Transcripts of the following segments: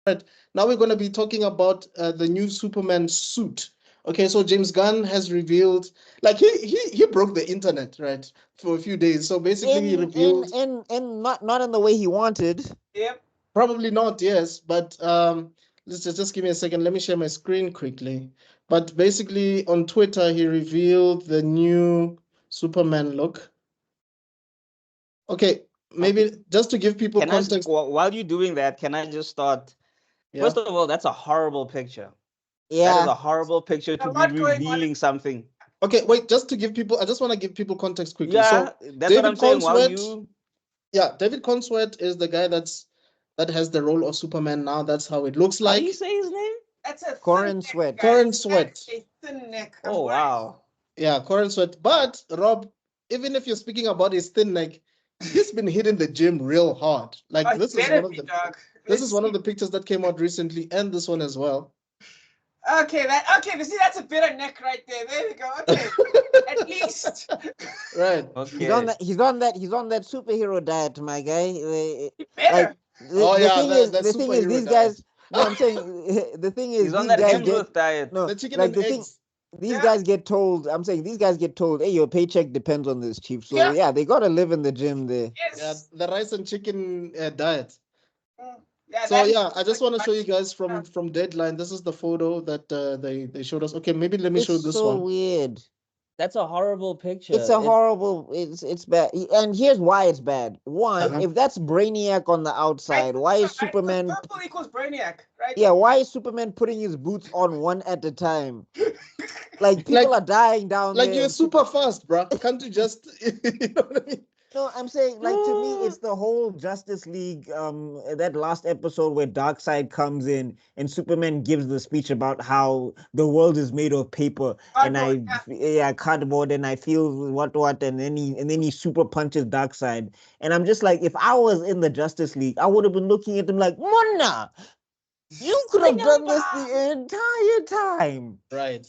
Right. Now we're going to be talking about the new Superman suit. Okay, so James Gunn has revealed, like he broke the internet, right, for a few days. So basically, he revealed, in not in the way he wanted. Yep. probably not, yes, but let's just give me a second. Let me share my screen quickly. But basically, on Twitter, he revealed the new Superman look. Okay, maybe just to give people Can I, context. while you're doing that, can I just start? Yeah. First of all, that's a horrible picture. That is Yeah, a horrible picture to A be lot going on. revealing something. Okay, wait, just to give people, I just want to give people context quickly. Yeah, So that's what David I'm saying. While Conswet, you, yeah, David Conswet is the guy that has the role of Superman now. That's how it looks how do like. you say his name? That's a Corin thin Sweat. neck, guys. Corin Sweat. That's a thin neck. Oh wow. Yeah, Corin Sweat. But Rob, even if you're speaking about his thin neck, he's been hitting the gym real hard. Like Oh, this is better one of be, the dog. this is one of the pictures that came out recently, and this one as well. Okay, see, that's a better neck right there. There we go. Okay, at least. Right. Okay. he's on that superhero diet, my guy. Better. Oh, yeah, the the thing is superhero these diet. guys. No, I'm saying the thing is He's on these that guys get Hemsworth diet. no The chicken like and the thing. eggs. These Yeah. guys get told. I'm saying these guys get told, hey, your paycheck depends on this, chief. So Yeah. yeah, they gotta live in the gym there. Yeah, Yes. the rice and chicken diet. Yeah, So that is yeah, I just like want to show you guys yeah. from Deadline. This is the photo that they showed us. Okay, maybe let me show It's this so one. weird. That's a horrible picture. It's a horrible. It's bad. And here's why it's bad. One, Uh-huh. if that's Brainiac on the Right, outside, why is so Superman? purple equals Brainiac, right? Yeah, why is Superman putting his boots on one at a time? Like people Like are dying down like there. you're and super fast, bro. Can't you just you know what I mean? No, I'm saying like to me, it's the whole Justice League. That last episode where Darkseid comes in and Superman gives the speech about how the world is made of paper and Cardboard, cardboard, and I feel what, and then he super punches Darkseid, and I'm just like, if I was in the Justice League, I would have been looking at him like, Mona, you could have done this the entire time. Right.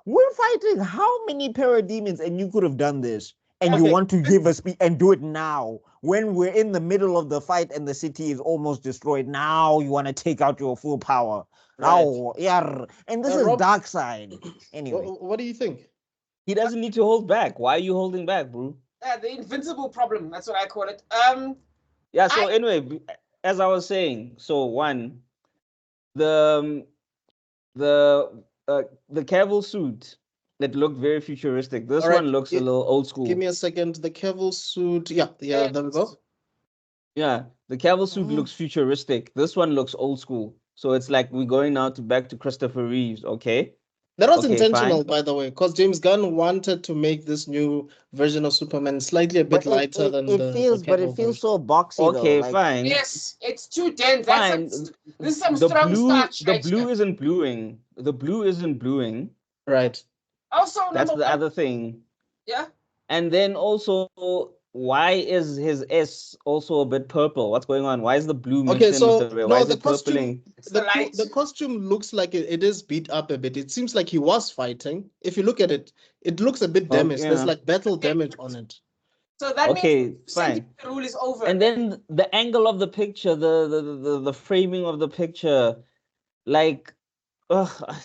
We're fighting how many parademons, and you could have done this, and you Okay. want to give us and do it now when we're in the middle of the fight and the city is almost destroyed. Now you want to take out your full power. Right. Now, yeah, and this is Rob, Darkseid. Anyway, what do you think? He doesn't need to hold back. Why are you holding back, bro? the invincible problem. That's what I call it. Yeah. So anyway, as I was saying, so one, the the Cavill suit that looked very futuristic. This All right, one looks a little old school. Give me a second. The Cavill suit. Yeah, there we go. Yeah, the Cavill suit looks futuristic. This one looks old school. So it's like we're going now to back to Christopher Reeves. Okay. That was Okay, intentional, fine. by the way, because James Gunn wanted to make this new version of Superman slightly a bit but lighter than the Cavill it feels version. so boxy though. Okay, Like fine. yes, it's too dense. Fine. This is some The strong blue, starch the right blue here. isn't bluing. The blue isn't bluing. Right. Also, That's number the one, other thing. yeah. And then also, why is his S also a bit purple? What's going on? Why is the blue mixed Okay, in so with the red? Why no, is the it costume, purpling? the light. the costume looks like it is beat up a bit. It seems like he was fighting. If you look at it, it looks a bit damaged. Okay, There's yeah. like battle damage on it. So that Okay, means fine. the rule is over. And then the angle of the picture, the framing of the picture, like, ugh,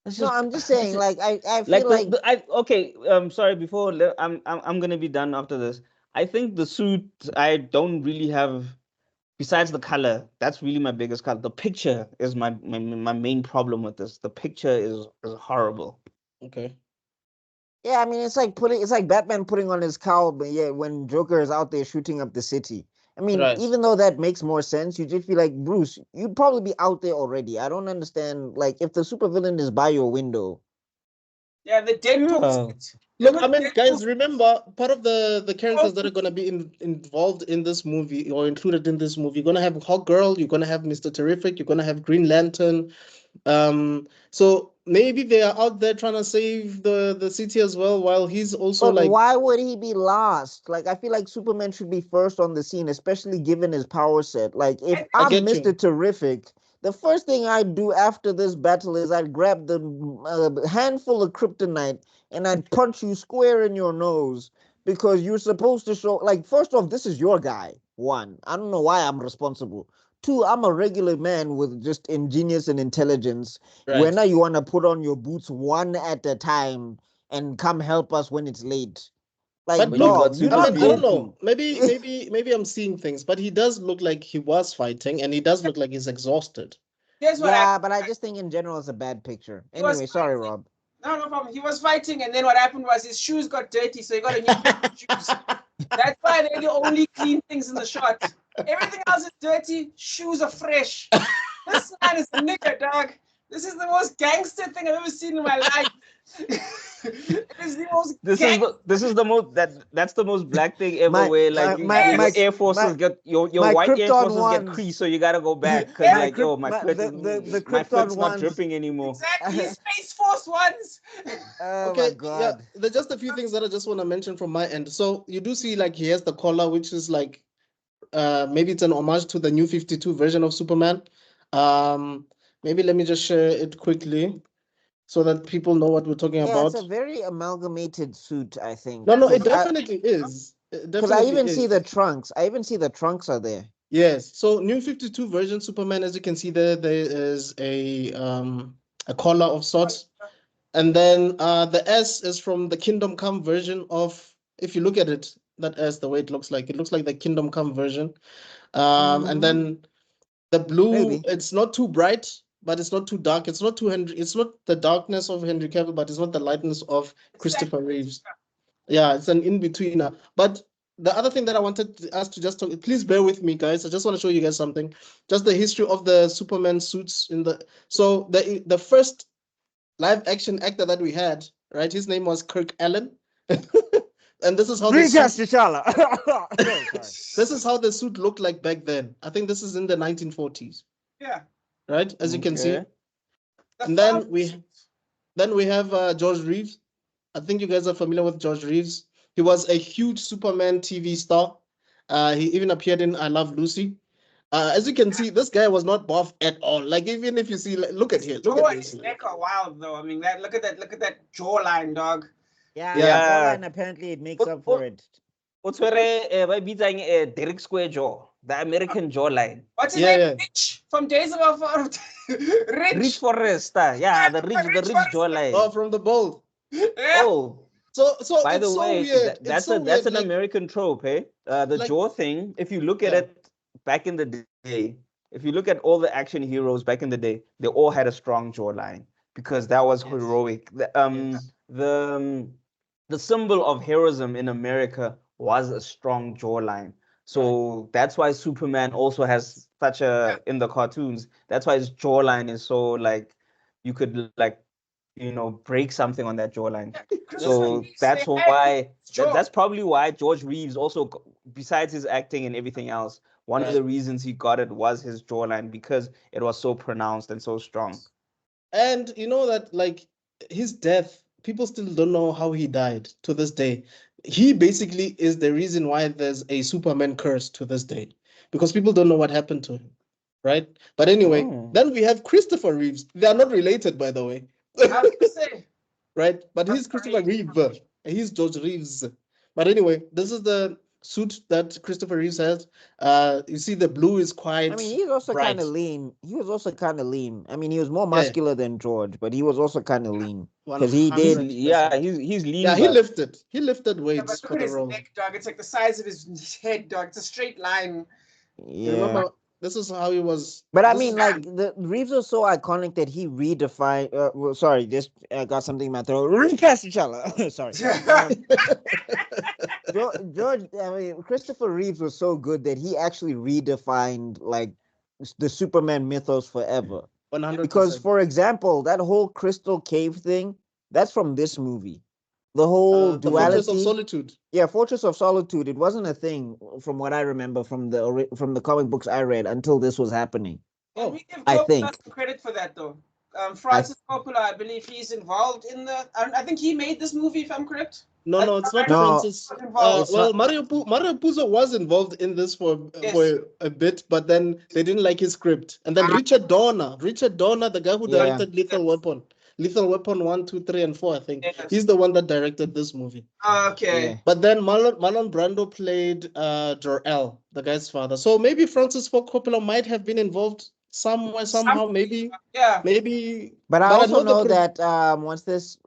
it's no, just I'm just saying. Like I feel like like I okay. Sorry. Before I'm gonna be done after this. I think the suit I don't really have. Besides the color, that's really my biggest color. The picture is my main problem with this. The picture is horrible. Okay. yeah, I mean it's like Batman putting on his cowl, but yeah, when Joker is out there shooting up the city. I mean, Right. even though that makes more sense, you just feel like Bruce, you'd probably be out there already. I don't understand. Like if the supervillain is by your window. Yeah, the Deadpool Yeah. suit. Look, Look I at mean, Deadpool guys, suit. remember part of the characters that are gonna be involved in this movie or included in this movie. You're gonna have Hawk Girl. You're gonna have Mr. Terrific. You're gonna have Green Lantern. So maybe they are out there trying to save the city as well, while he's also But like, why would he be last? Like I feel like Superman should be first on the scene, especially given his power set. Like if I I'm get Mr. you. Terrific, the first thing I'd do after this battle is I'd grab the handful of kryptonite and I'd punch you square in your nose because you're supposed to show. Like first off, this is your guy. One, I don't know why I'm responsible. Two, I'm a regular man with just ingenious and intelligence. Right. When now you want to put on your boots one at a time and come help us when it's late. Like, But When you've got dog, you're Zuko not I don't Goku. know. Maybe I'm seeing things, but he does look like he was fighting, and he does look like he's exhausted. Here's what Yeah, happened. but I just think in general it's a bad picture. He was Anyway, sorry, fighting. Rob. No problem. He was fighting, and then what happened was his shoes got dirty, so he got a new pair of shoes. That's why they're the only clean things in the shot. Everything else is dirty. Shoes are fresh. This man is a nigger, dog. This is the most gangster thing I've ever seen in my life. It is the most This is the most that's the most black thing ever. My- where like my- your my- Air Forces my- get your my white Air Krypton Forces get ones- creased, so you gotta go back because My like my the my Krypton foot's not ones- dripping anymore. exactly Space Force ones. Oh Okay, my god. there's just a few things that I just want to mention from my end. So you do see like he has the collar, which is like maybe it's an homage to the new 52 version of Superman. Maybe let me just share it quickly so that people know what we're talking Yeah, about. it's a very amalgamated suit, I think. No, it 'Cause I- definitely is. It Because I definitely even is. see the trunks. I even see the trunks are there. Yes. So new 52 version Superman, as you can see there is a collar of sorts. And then the S is from the Kingdom Come version of, if you look at it, that S, the way it looks like the Kingdom Come version. And then the blue, Maybe. it's not too bright, but it's not too dark. It's not the darkness of Henry Cavill, but it's not the lightness of Christopher Reeves. Yeah, it's an in-betweener. But the other thing that I wanted us to just talk, please bear with me, guys. I just want to show you guys something. Just the history of the Superman suits so the first live action actor that we had, right? His name was Kirk Allen. And this is how the Recast suit, T'Challa. this is how the suit looked like back then. I think this is in the 1940s, Yeah. right? As you can see. Okay. And then we have George Reeves. I think you guys are familiar with George Reeves. He was a huge Superman TV star. He even appeared in I Love Lucy. As you can see, this guy was not buff at all. Like even if you see, look at here, look Jaw at and this. his neck are wild though. I mean, look at that jawline, dog. Yeah, Yeah. and apparently it makes up for it. What's where by beating Derek Square jaw, the American jawline. What's his Yeah, name? yeah. Rich from Days of Our Rich Rich. Forrest, yeah, the Rich rich Forrest. jawline. Oh, from the bold. Yeah. Oh, So by it's the so way, weird. that's it's so that's weird. an American trope, eh? The like- jaw thing. If you look at Yeah. it back in the day, if you look at all the action heroes back in the day, they all had a strong jawline because that was Yes. heroic. Yes. The symbol of heroism in America was a strong jawline. So that's why Superman also has such a in the cartoons. That's why his jawline is so like you could like break something on that jawline. So that's why that's probably why George Reeves also, besides his acting and everything else, one of the reasons he got it was his jawline because it was so pronounced and so strong. And you know that like his death, people still don't know how he died to this day. He basically is the reason why there's a Superman curse to this day, because people don't know what happened to him, right? But anyway, Oh. then we have Christopher Reeves. They are not related, by the way. I was gonna say. Right? But he's Christopher Reeve. He's George Reeves. But anyway, this is the suit that Christopher Reeves has. You see, the blue is quite. I mean, he's also bright. kind of lean. He was also kind of lean. I mean, he was more muscular than George, but he was also kind of lean because he did. 100%. Yeah, he's lean. Yeah, he but- lifted. He lifted Yeah, weights but look for at the his role. neck, dog. It's like the size of his head, dog. It's a straight line. You Yeah. remember, this is how he was. But I this mean, is- like the Reeves was so iconic that he redefined. Well, sorry, just I got something in my throat. Recast T'Challa. Sorry. George, I mean, Christopher Reeves was so good that he actually redefined like the Superman mythos forever. 100%. Because, for example, that whole crystal cave thing, that's from this movie. The whole the Fortress of duality. Solitude. Yeah, Fortress of Solitude. It wasn't a thing from what I remember from the comic books I read until this was happening. And we give I Coppola think. some credit for that, though. Francis Coppola, I believe he's involved in I think he made this movie, if I'm correct. No, it's not No. Francis. Involved. Well, Mario Puzo was involved in this for a bit, but then they didn't like his script. And then Richard Donner, the guy who Yeah. directed Lethal Weapon. Lethal Weapon 1, 2, 3, and 4, I think. Yes. He's the one that directed this movie. Okay. Yeah. But then Marlon Brando played Jor-El, the guy's father. So maybe Francis Ford Coppola might have been involved somewhere, somehow, maybe. Yeah. Maybe. But I But I also know the know that once this,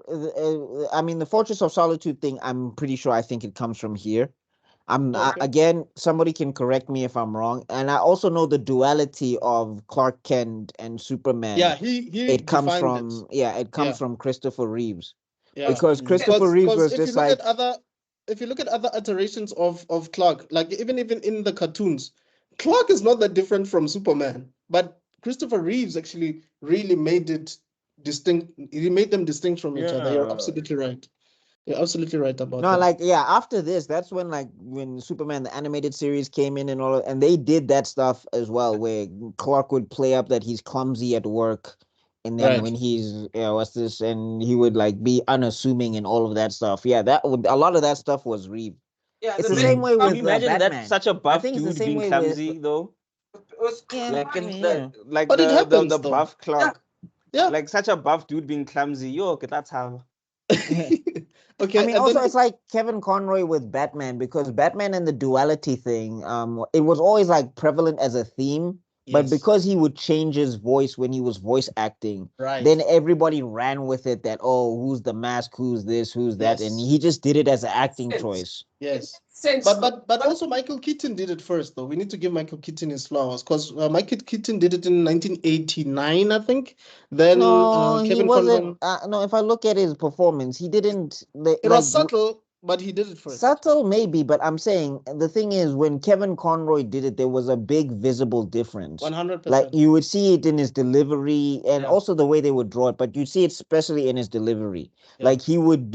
I mean, the Fortress of Solitude thing, I'm pretty sure I think it comes from here. Okay. Again, somebody can correct me if I'm wrong. And I also know the duality of Clark Kent and Superman. Yeah, he It comes defined from it. it comes from Christopher Reeves. Yeah. Because Christopher Reeves was if just you look like at other if you look at other iterations of Clark, like even in the cartoons, Clark is not that different from Superman. But Christopher Reeves actually really made it distinct. He made them distinct from each other. You're Yeah. absolutely right. You're absolutely right about no, that. like after this, that's when Superman the animated series came in and and they did that stuff as well, where Clark would play up that he's clumsy at work, and then Right. when he's what's this, and he would like be unassuming and all of that stuff. Yeah, that would a lot of that stuff was Reeve. Yeah. It's the same way Can with you imagine Batman. that such a I buff think it's the dude same being way clumsy though? Yeah, Like I in mean, the like But it the happens, though. buff Clark. Yeah. Like such a buff dude being clumsy. Yo, okay, that's how. Okay. I mean, and also then it's like Kevin Conroy with Batman, because Batman and the duality thing, it was always like prevalent as a theme, but yes. because he would change his voice when he was voice acting, Right. then everybody ran with it that, oh, who's the mask, who's this, who's that, and Yes. he just did it as an acting Sense. choice. Yes. Sense. But also Michael Keaton did it first, though. We need to give Michael Keaton his flowers, because Michael Keaton did it in 1989, I think. Then No, he Kevin wasn't. Conroy. No, if I look at his performance, he didn't It was subtle, but he did it first. subtle, maybe, but I'm saying the thing is when Kevin Conroy did it, there was a big visible difference. 100%. Like you would see it in his delivery and Yeah. also the way they would draw it, but you'd see it especially in his delivery. Yeah. Like he would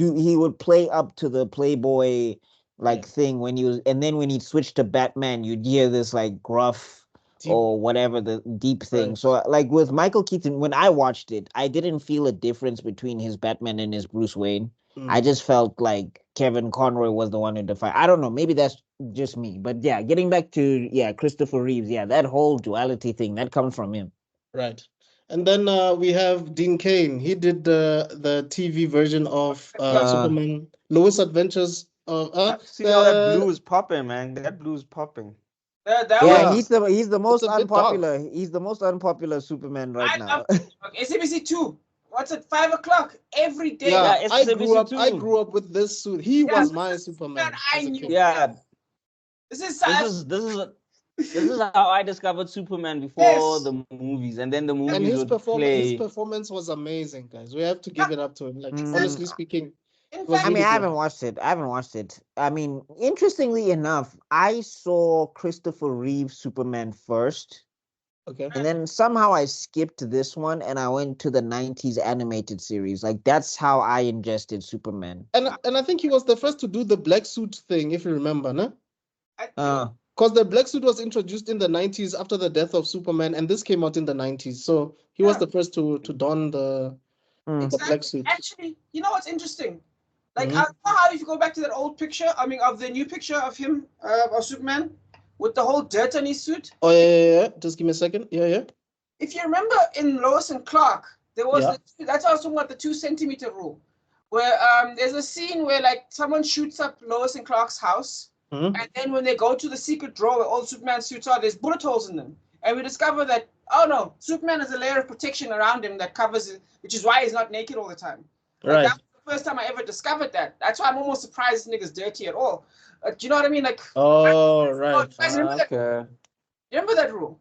play up to the Playboy like Yeah. thing when he was, and then when he switched to Batman, you'd hear this like gruff Deep. or whatever the deep thing. Right. So like with Michael Keaton, when I watched it, I didn't feel a difference between his Batman and his Bruce Wayne. I just felt like Kevin Conroy was the one who defined. I don't know. Maybe that's just me. But yeah, getting back to Christopher Reeves. Yeah, that whole duality thing that comes from him. Right. And then we have Dean Cain. He did the TV version of Superman, Lois Adventures. See how that blue is popping, man. That blue is popping. That Yeah, was, he's the most a bit unpopular. He's the most unpopular Superman right I now. love it. Okay, SABC 2. What's at 5 o'clock every day? Yeah, Yeah, I SABC grew too. up with this suit. He Yeah, was my this is Superman. Superman I as a knew. kid. Yeah, This is this is how I discovered Superman before Yes. the movies, and then the And movies his would his play. performance was amazing, guys. We have to give it up to him. Like Mm. honestly speaking, In it was fact, I mean, really I good. haven't watched it. I mean, interestingly enough, I saw Christopher Reeve Superman first. Okay. And then somehow I skipped this one and I went to the 90s animated series. Like that's how I ingested Superman. And I think he was the first to do the black suit thing, if you remember, no? Because the black suit was introduced in the 90s after the death of Superman, and this came out in the 90s. So he was Yeah. the first to don the black suit. Actually, you know what's interesting? Like, Mhm. I don't know how if you go back to that old picture, I mean, of the new picture of him, of Superman, with the whole dirt on his suit. Oh yeah. Just give me a second. Yeah. If you remember in Lois and Clark, there was Yeah. that's why I was talking about the 2 centimeter rule, where there's a scene where like someone shoots up Lois and Clark's house, Mhm. and then when they go to the secret drawer where all Superman suits are, there's bullet holes in them, and we discover that no, Superman has a layer of protection around him that covers it, which is why he's not naked all the time. Like, Right. that was the first time I ever discovered that. That's why I'm almost surprised this nigga's dirty at all. Do you know what I mean? Like, Oh right. you guys remember that? Okay. Remember that rule?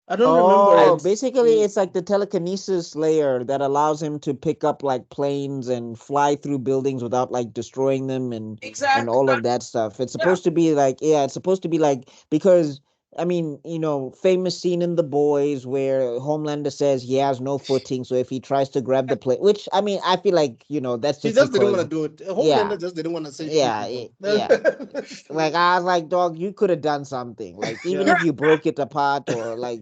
I don't Oh, remember it. basically it's like the telekinesis layer that allows him to pick up like planes and fly through buildings without like destroying them and Exactly. all of that stuff. It's supposed to be like, it's supposed to be like, because I mean, famous scene in The Boys where Homelander says he has no footing, so if he tries to grab the plate, which I mean, I feel like that's He just just didn't because, want to do it. Homelander just didn't want to say shit. like I was like, dog, you could have done something, like even Yeah. if you broke it apart or like,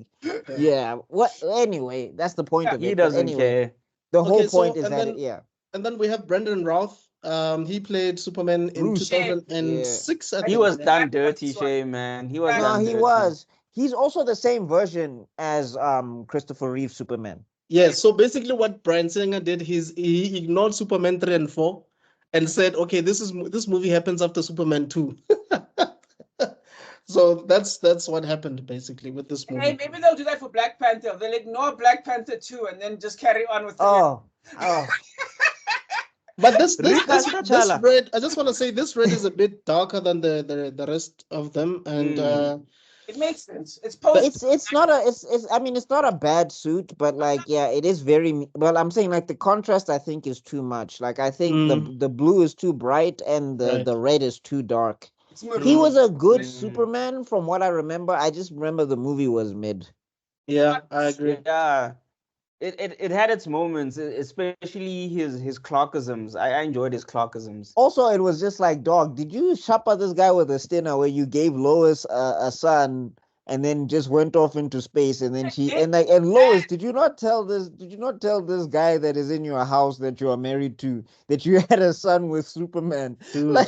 what? Anyway, that's the point of it. He But doesn't anyway, care. the whole Okay, so- point is and that then- And then we have Brendan Routh. He played Superman in Bruce. 2006. I He think. was done dirty, Shay, man. He was no, done he dirty. was. He's also the same version as Christopher Reeve Superman. Yes, so basically what Bryan Singer did, he ignored Superman 3 and 4 and said, okay, this movie happens after Superman 2. So that's what happened basically with this Hey, movie. maybe they'll do that for Black Panther. They'll ignore Black Panther 2 and then just carry on with the Oh, But this Rikasta this Chala. red, I just want to say this red is a bit darker than the rest of them, and It makes sense. It's post. it's not a it's I mean it's not a bad suit, but like yeah, it is very well. I'm saying like the contrast I think is too much. Like I think the blue is too bright and right. the red is too dark. It's maroon. He was a good Mm. Superman from what I remember. I just remember the movie was mid. Yeah, I agree. Yeah. It had its moments, especially his Clarkisms. I enjoyed his Clarkisms. Also, it was just like, dog, did you shopper this guy with a stinner where you gave Lois a son and then just went off into space and then and Lois, did you not tell this guy that is in your house that you are married to that you had a son with Superman? Dude. Like,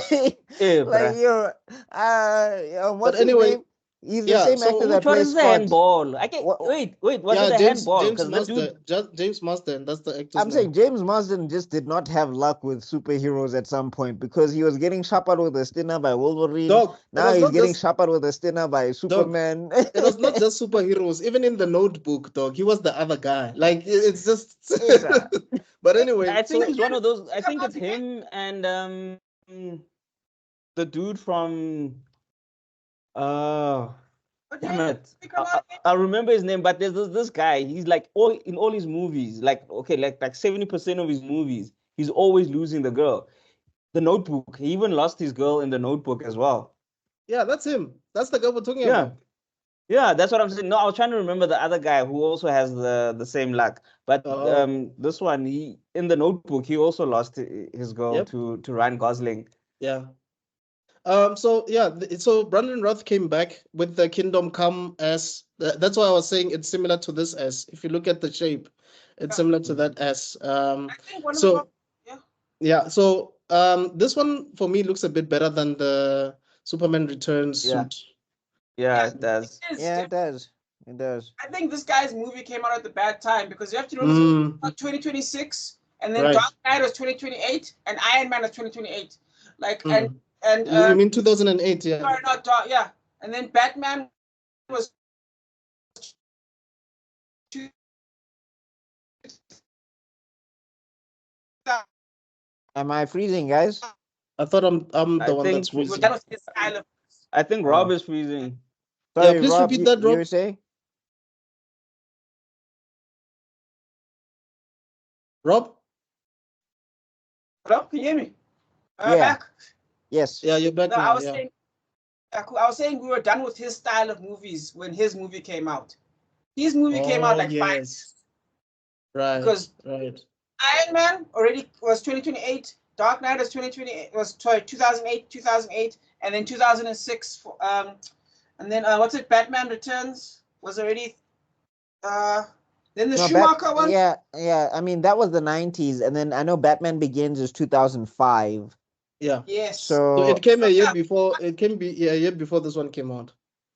Yeah, like bruh. what's anyway, his name? He's the yeah, same so actor that Which one plays is the Scott. handball? I can What- wait. Was yeah, it the James handball? James Because that dude. Marsden, James Marsden, that's the actor's I'm name. saying James Marsden just did not have luck with superheroes at some point because he was getting shoppered with a stinner by Wolverine. Dog, it Now was he's not getting just shoppered with a stinner by Superman. it was not just superheroes. Even in the Notebook, dog, he was the other guy. Like it's just. But anyway, I think so he's one of those. I think it's him and the dude from damn it. I remember his name, but there's this guy. He's like in all his movies, like okay, like 70% of his movies, he's always losing the girl. The Notebook. He even lost his girl in the Notebook as well. yeah, that's him. That's the guy we're talking Yeah. about. Yeah, that's what I'm saying. No, I was trying to remember the other guy who also has the same luck. But Oh. this one, he in the Notebook, he also lost his girl Yep. to Ryan Gosling. Yeah. So yeah, so Brandon Roth came back with the Kingdom Come S. That's why I was saying it's similar to this S. If you look at the shape, it's similar to that S. I think one of So them, yeah. yeah, so this one for me looks a bit better than the Superman Returns Yeah. suit. Yeah, it does. Yeah, it does. It does. I think this guy's movie came out at the bad time because you have to remember 2026 and then Right. Dark Knight was 2028 and Iron Man was 2028. Like and you mean 2008? Yeah. sorry, not Dark, yeah. And then Batman was Am I freezing, guys? I thought I'm I the one think that's freezing. that was his style of. I think Rob is freezing. Sorry, please Rob, repeat that, you Rob. were saying? Rob? Hello, can you hear me? Yeah. Back. Yes. Yeah, you're back No, now. I was saying. I was saying we were done with his style of movies when his movie came out. His movie came out like 5 years. Right. Because right. Iron Man already was 2028. Dark Knight was 2028. Was 2008, and then 2006. And then what's it? Batman Returns was already. Then the Schumacher one. Yeah. I mean that was the 90s, and then I know Batman Begins is 2005. Yeah. Yes. So it came a year before. It came a year before this one came out.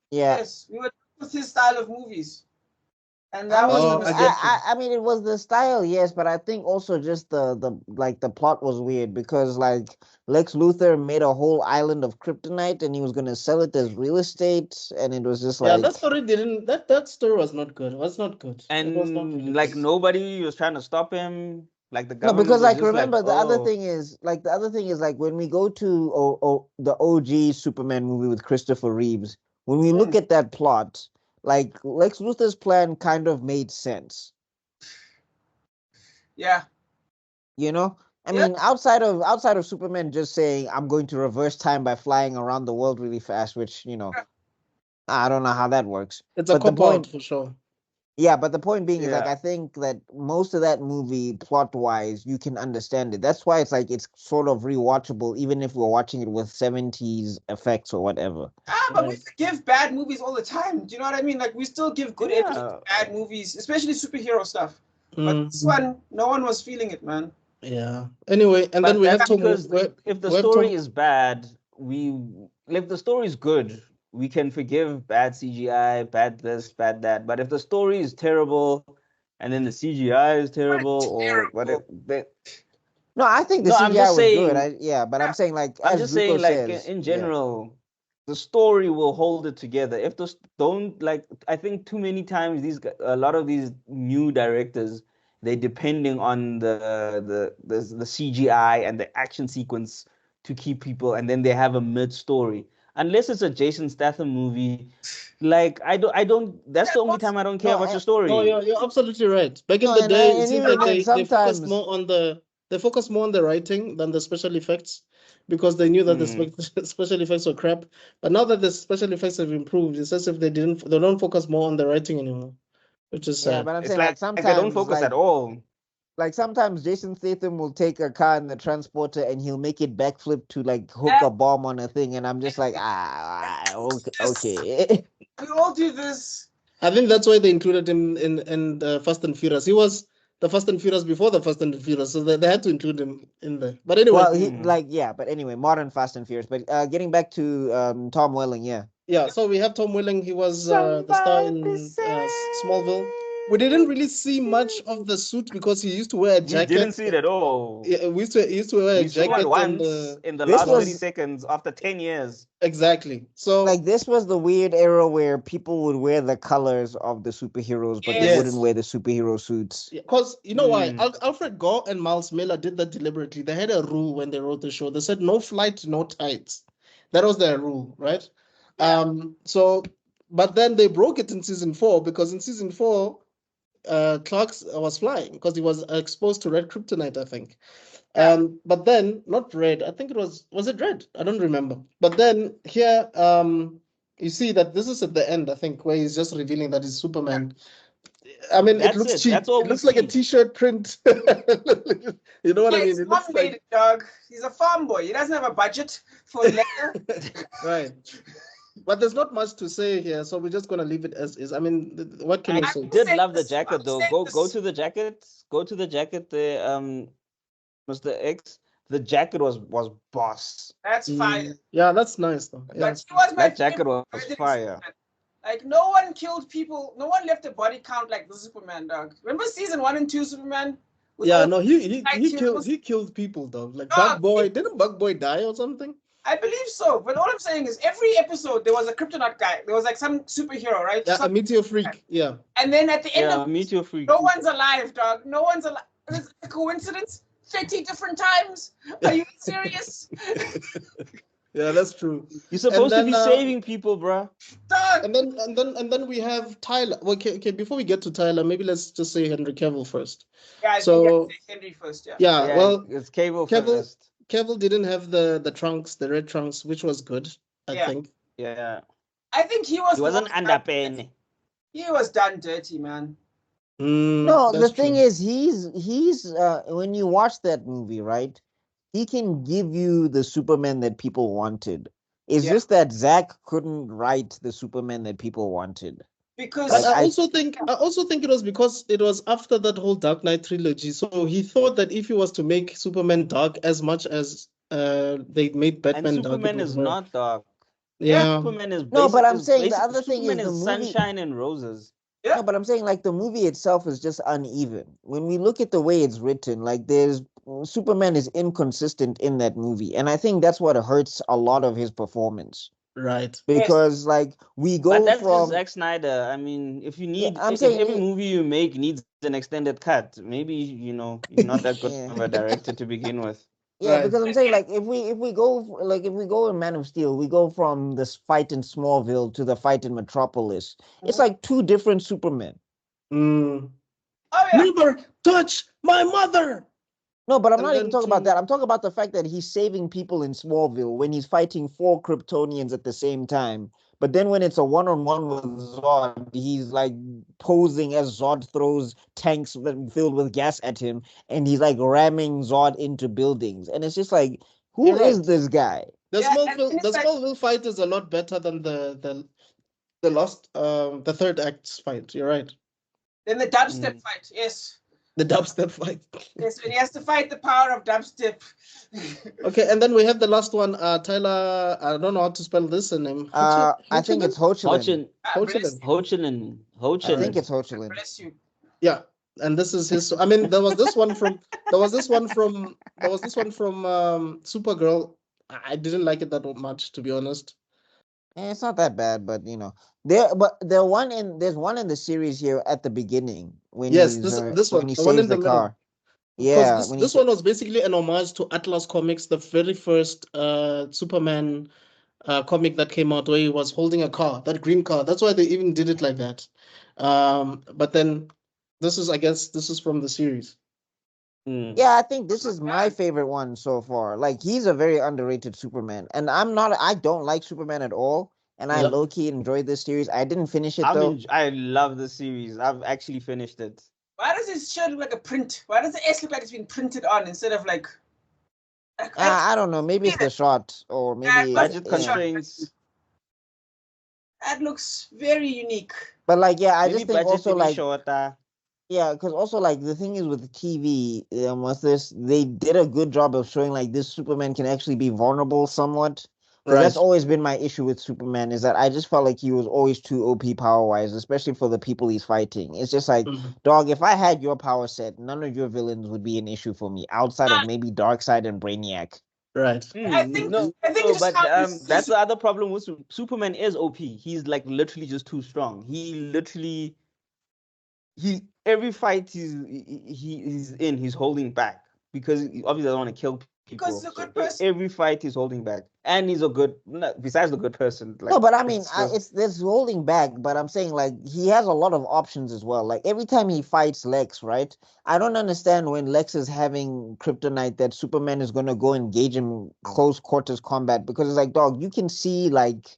Yeah. Yes, we were done with his style of movies. And that was I mean it was the style, yes, but I think also just the plot was weird because like Lex Luthor made a whole island of kryptonite and he was gonna sell it as real estate, and it was just like that story didn't that story was not good. It was not good. And it was not really like good. nobody was trying to stop him. Like the no, government. because was like just remember the other oh. thing is like when we go to the OG Superman movie with Christopher Reeves, when we look at that plot, like Lex Luthor's plan kind of made sense. Yeah. You know? I mean, outside of Superman just saying I'm going to reverse time by flying around the world really fast, which, you know, I don't know how that works. It's a cop out for sure. Yeah, but the point being is like I think that most of that movie plot wise you can understand it. That's why it's like it's sort of rewatchable even if we're watching it with 70s effects or whatever. But we forgive bad movies all the time. Do you know what I mean? Like we still give good episodes of bad movies, especially superhero stuff. But this one, no one was feeling it, man. Yeah. Anyway, and then we have to because if the story is bad, if the story is good, we can forgive bad CGI, bad this, bad that. But if the story is terrible and then the CGI is terrible, or whatever. No, I think the No, CGI I'm just was good. saying. But I'm saying like I'm as just Zuko saying, like says, in yeah. general, the story will hold it together. If those don't like, I think too many times a lot of these new directors, they depending on the CGI and the action sequence to keep people, and then they have a mid story. Unless it's a Jason Statham movie, like I don't. That's the only time I don't care No, about your No, story. you're absolutely right. Back in No, the day, it and seems even like then they focused sometimes more on the writing than the special effects because they knew that the Mm. special effects were crap. But now that the special effects have improved, it's as if they don't focus more on the writing anymore, which is yeah, sad. but I'm It's saying like like they don't sometimes focus at all. like sometimes Jason Statham will take a car in the transporter and he'll make it backflip to like hook a bomb on a thing, and I'm just like okay. We all do this. I think that's why they included him in Fast and Furious. He was the Fast and Furious before the Fast and Furious, so they had to include him in there. But anyway, Well, he Mm. like yeah, but anyway, modern Fast and Furious. But getting back to Tom Welling, yeah. yeah. So we have Tom Welling. He was the star in Smallville. We didn't really see much of the suit because he used to wear a We jacket. didn't see it at all. Yeah, he used to wear a We saw it jacket and once in the This last 30 was- seconds after 10 years. exactly. So Like this was the weird era where people would wear the colors of the superheroes, but they Yes. wouldn't wear the superhero suits. because you know why Mm. Alfred Gore and Miles Miller did that deliberately. They had a rule when they wrote the show. They said no flight, no tights. That was their rule, right? Yeah. So but then they broke it in season 4 because in season 4 Clark was flying because he was exposed to red kryptonite, I think. Yeah. But then not red. I think it was it red? I don't remember. But then here, you see that this is at the end, I think, where he's just revealing that he's Superman. I mean, it That's looks it. cheap. That's all It we looks like a see. T-shirt print. You know what I Yeah, mean? his It mom looks made like it, dog. He's a farm boy. He doesn't have a budget for leather. right. But there's not much to say here, so we're just gonna leave it as is. I mean, what can I you say? did saying love the this, jacket I'm though. saying Go this. to the jacket. Go to the jacket there, Mr. X. The jacket was boss. That's fire. Yeah, that's nice though. Yeah. But he was my That jacket favorite was version of fire. Superman. Like no one killed people. No one left a body count like the Superman, dog. Remember season 1 and 2 Superman? With Yeah, all no, he night killed heroes? he killed people though. Like Dog, Bug Boy, didn't Bug Boy die or something? I believe so. But all I'm saying is every episode there was a kryptonite guy. There was like some superhero, right? Yeah, a Some- meteor freak. Yeah. and then at the end Yeah, of Meteor Freak. no one's alive, dog. No one's alive. Is it a coincidence? 30 different times? Are you serious? Yeah, that's true. You're supposed then, to be saving people, bruh. Dog. And then we have Tyler. Well, okay, before we get to Tyler, maybe let's just say Henry Cavill first. Yeah, So- Henry first, yeah. Yeah, well, it's Cable Cavill- first. Cavill didn't have the trunks, the red trunks, which was good, I Yeah. think. Yeah, I think he was he wasn't the most done- underpaying. He was done dirty, man. No, the That's thing true. is he's when you watch that movie, right? He can give you the Superman that people wanted. It's Yeah. just that Zack couldn't write the Superman that people wanted. Because But Like, I also think it was because it was after that whole Dark Knight trilogy. So he thought that if he was to make Superman dark as much as they made And Batman dark, it Superman would is work. not dark. Yeah. Superman is No, but I'm basic- saying the basic- other thing is Superman the movie- sunshine and roses. Yeah. No, but I'm saying like the movie itself is just uneven. When we look at the way it's written, like Superman is inconsistent in that movie, and I think that's what hurts a lot of his performance Right. because like we go But that's from just Zack Snyder. I mean, if you need, I'm if saying every it- movie you make needs an extended cut, maybe you're not that good Yeah. of a director to begin with. Yeah, Right. because I'm saying like if we go in Man of Steel, we go from this fight in Smallville to the fight in Metropolis. It's like two different Supermen. Mm. oh yeah, Never touch my mother. No, but I'm And not even then talking about to- that. I'm talking about the fact that he's saving people in Smallville when he's fighting 4 Kryptonians at the same time. But then when it's a one-on-one with Zod, he's like posing as Zod throws tanks filled with gas at him, and he's like ramming Zod into buildings. And it's just like, who You're is right. this guy? The Yeah, and Smallville, it's the like- Smallville fight is a lot better than the third act's fight. You're right. then the dubstep fight. Yes, The dubstep fight. yes, when he has to fight the power of dubstep. Okay, and then we have the last one, Tyler. I don't know how to spell this name. I think it's Hochelin. Hochin, Ah, bless Hochelin. you, Hochelin, I think Hochelin. it's Hochelin. bless you. Yeah. and this is his. I mean, there was this one from Supergirl. I didn't like it that much, to be honest. It's not that bad, but there's one in the series here at the beginning when Yes, he's this when one, he the one saves in the the middle, car. because Yeah, this when this one was basically an homage to Atlas Comics, the very first Superman comic that came out, where he was holding a car, that green car. That's why they even did it like that. But then I guess this is from the series. Yeah, I think this Not is my bad. favorite one so far. Like he's a very underrated Superman, and I don't like Superman at all, and I Yeah. low key enjoyed this series. I didn't finish it though. I love the series. I've actually finished it. Why does his shirt look like a print? Why does the S look like it's been printed on instead of like I don't know. Maybe it's the shot, or maybe must Budget be the shot. constraints. That looks very unique. But like, yeah, I Maybe just think budget also to be like, shorter. yeah, because also like the thing is with TV, was this they did a good job of showing like this Superman can actually be vulnerable somewhat. Because that's Right. always been my issue with Superman is that I just felt like he was always too OP power wise, especially for the people he's fighting. It's just like, Mhm. dog, if I had your power set, none of your villains would be an issue for me outside of maybe Darkseid and Brainiac. Right. I think No, it's just but how you see that's the other problem with Superman is OP. He's like literally just too strong. He every fight he's holding back because he obviously doesn't want to kill people. because he's a So good person. every fight he's holding back, and he's a good. Besides the good person, like No, but I mean, it's just it's there's holding back, but I'm saying like he has a lot of options as well. Like every time he fights Lex, right? I don't understand when Lex is having kryptonite that Superman is gonna go engage in close quarters combat because it's like, dog, you can see like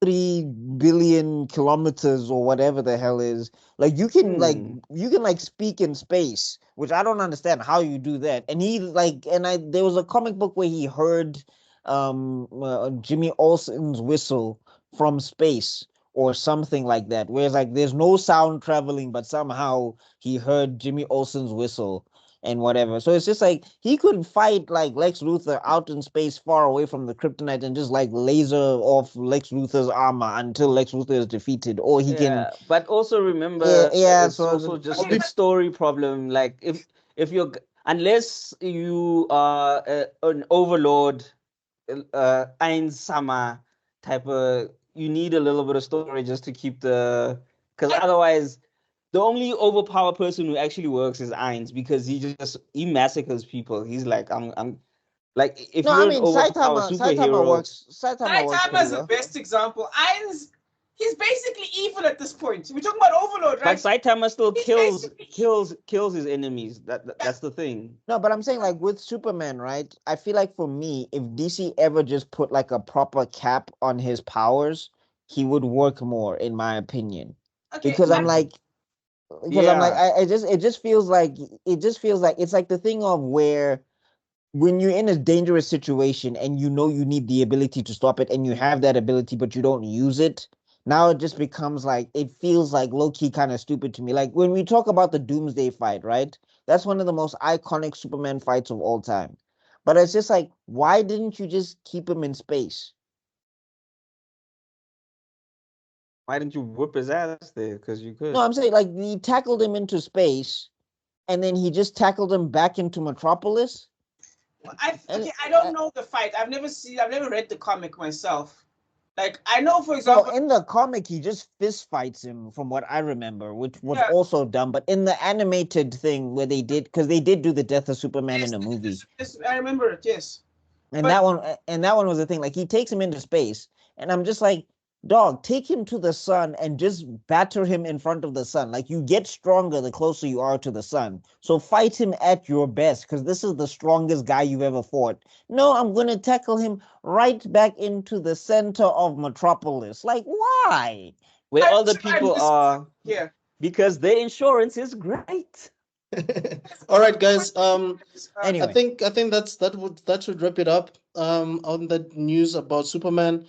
3 billion kilometers or whatever the hell is. Like you can like speak in space, which I don't understand how you do that. And he like and I there was a comic book where he heard Jimmy Olsen's whistle from space or something like that. Whereas like there's no sound traveling, but somehow he heard Jimmy Olsen's whistle and whatever. So it's just like he could fight like Lex Luthor out in space far away from the kryptonite and just like laser off Lex Luthor's armor until Lex Luthor is defeated. Or he can But also remember, yeah, it's so also just a story problem. Like if you're unless you are an overlord, Ein Sama type of, you need a little bit of story just to keep because otherwise the only overpowered person who actually works is Ainz because he massacres people. He's like I'm like if no, I you're an mean overpowered superhero. Saitama works Saitama pretty is the well. best example. He's basically evil at this point. We're talking about Overlord, But right? Saitama still He's kills basically kills his enemies. That's the thing. No, but I'm saying like with Superman, right? I feel like for me, if DC ever just put like a proper cap on his powers, he would work more, in my opinion. okay. Because I'm like, Yeah. it just feels like it's like the thing of where when you're in a dangerous situation and you know you need the ability to stop it and you have that ability but you don't use it, now it just becomes like it feels like low-key kind of stupid to me. Like when we talk about the Doomsday fight, right? That's one of the most iconic Superman fights of all time. But it's just like, why didn't you just keep him in space? Why didn't you whip his ass there? Because you No, could. I'm saying like he tackled him into space and then he just tackled him back into Metropolis. And I don't know the fight. I've never read the comic myself. Like I know, for no, example, in the comic, he just fist fights him, from what I remember, which was yeah, also dumb. But in the animated thing where because they did do the death of Superman in yes, a movie, yes, I remember it. Yes, and but that one was the thing. Like he takes him into space, and I'm just like, dog, take him to the sun and just batter him in front of the sun. Like you get stronger the closer you are to the sun. So fight him at your best, because this is the strongest guy you've ever fought. No, I'm gonna tackle him right back into the center of Metropolis. Like, why? Where all the I'm people just- are yeah. because their insurance is great. All right, guys. Anyway. I think that should wrap it up. On the news about Superman.